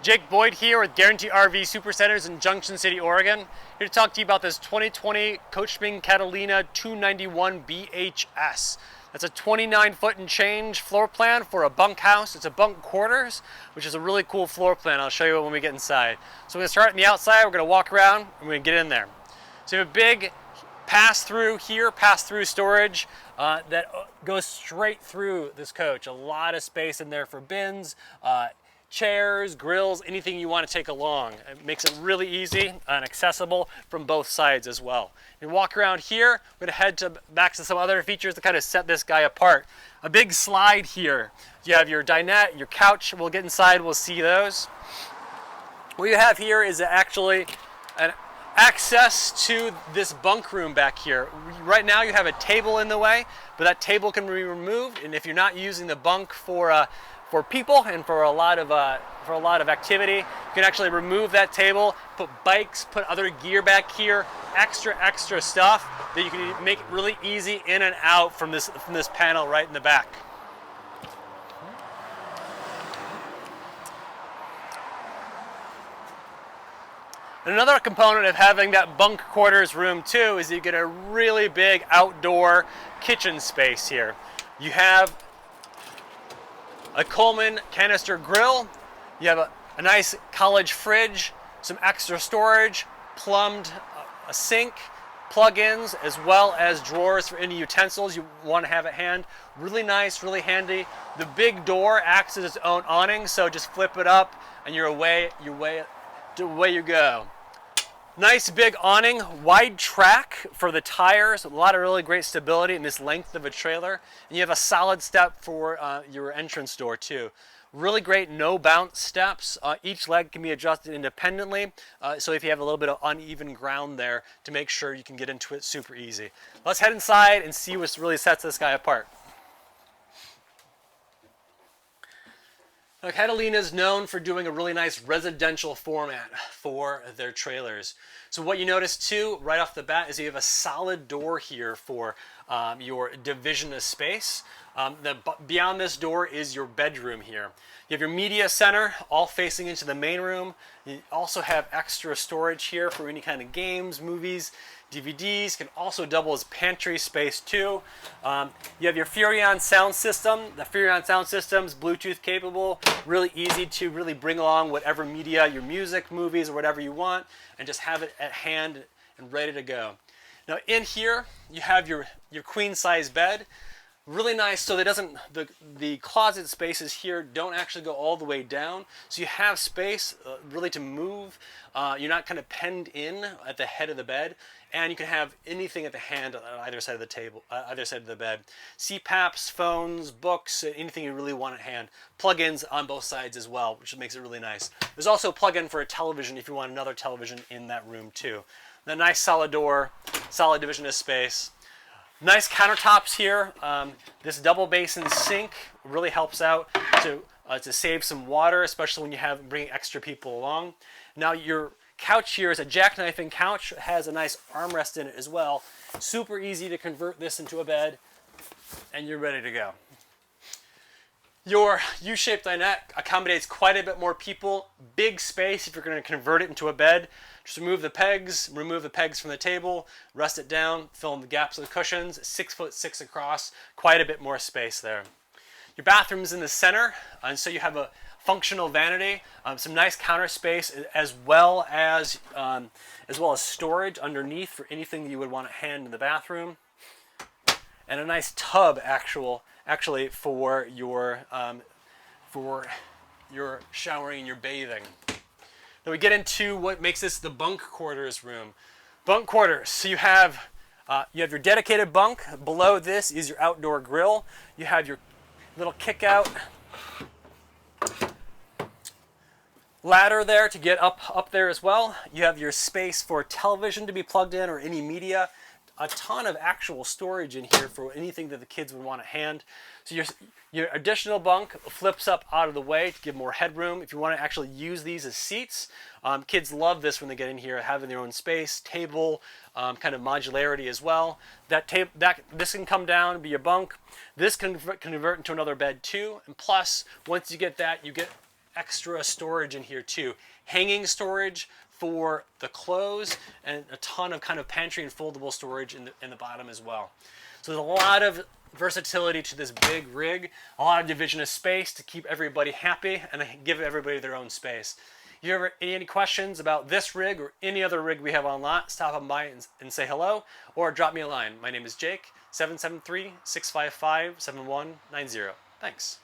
Jake Boyd here with Guarantee RV Supercenters in Junction City, Oregon. Here to talk to you about this 2020 Coachmen Catalina 291 BHS. That's a 29-foot and change floor plan for a bunkhouse. It's a bunk quarters, which is a really cool floor plan. I'll show you when we get inside. So we're going to start on the outside. We're going to walk around and we're going to get in there. So you have a big pass-through here, pass-through storage that goes straight through this coach. A lot of space in there for bins, chairs, grills, anything you want to take along. It makes it really easy and accessible from both sides as well. You walk around here, we're going to head back to some other features to kind of set this guy apart. A big slide here. You have your dinette, your couch. We'll get inside, we'll see those. What you have here is actually an access to this bunk room back here. Right now you have a table in the way, but that table can be removed, and if you're not using the bunk for people and for a lot of activity, you can actually remove that table, put bikes, put other gear back here, extra stuff that you can make it really easy in and out from this panel right in the back. Another component of having that bunk quarters room too is you get a really big outdoor kitchen space here. You have a Coleman canister grill, you have a nice college fridge, some extra storage, plumbed a sink, plug-ins, as well as drawers for any utensils you want to have at hand. Really nice, really handy. The big door acts as its own awning, so just flip it up and you're away you go. Nice big awning, wide track for the tires, a lot of really great stability in this length of a trailer. And you have a solid step for your entrance door too. Really great no bounce steps. Each leg can be adjusted independently, so if you have a little bit of uneven ground there, to make sure you can get into it super easy. Let's head inside and see what really sets this guy apart. Now, Catalina is known for doing a really nice residential format for their trailers. So what you notice too, right off the bat, is you have a solid door here for your division of space. Beyond this door is your bedroom here. You have your media center, all facing into the main room. You also have extra storage here for any kind of games, movies, DVDs. Can also double as pantry space too. You have your Furrion sound system. The Furrion sound system is Bluetooth capable. Really easy to really bring along whatever media, your music, movies, or whatever you want, and just have it at hand and ready to go. Now in here, you have your queen size bed. Really nice, so that the closet spaces here don't actually go all the way down, so you have space really to move. You're not kind of penned in at the head of the bed, and you can have anything at the hand on either side of the table, either side of the bed. CPAPs, phones, books, anything you really want at hand. Plug-ins on both sides as well, which makes it really nice. There's also a plug-in for a television if you want another television in that room too. A nice solid door, solid division of space. Nice countertops here. This double basin sink really helps out to save some water, especially when you bring extra people along. Now your couch here is a jackknifing couch. It has a nice armrest in it as well. Super easy to convert this into a bed, and you're ready to go. Your U-shaped dinette accommodates quite a bit more people. Big space if you're going to convert it into a bed. Just remove the pegs from the table, rest it down, fill in the gaps of the cushions. 6'6" across, quite a bit more space there. Your bathroom's in the center, and so you have a functional vanity, some nice counter space, as well as storage underneath for anything that you would want at hand in the bathroom, and a nice tub actually for your showering and your bathing. Now we get into what makes this the bunk quarters room. Bunk quarters. So you have your dedicated bunk. Below this is your outdoor grill. You have your little kick out ladder there to get up there as well. You have your space for television to be plugged in or any media. A ton of actual storage in here for anything that the kids would want at hand. So your additional bunk flips up out of the way to give more headroom if you want to actually use these as seats. Kids love this when they get in here, having their own space, table, kind of modularity as well. This can come down and be a bunk. This can convert into another bed too. And plus, once you get that, you get extra storage in here too. Hanging storage for the clothes and a ton of kind of pantry and foldable storage in the bottom as well. So there's a lot of versatility to this big rig, a lot of division of space to keep everybody happy and give everybody their own space. If you ever any questions about this rig or any other rig we have on lot, stop on by and say hello or drop me a line. My name is Jake, 773-655-7190. Thanks.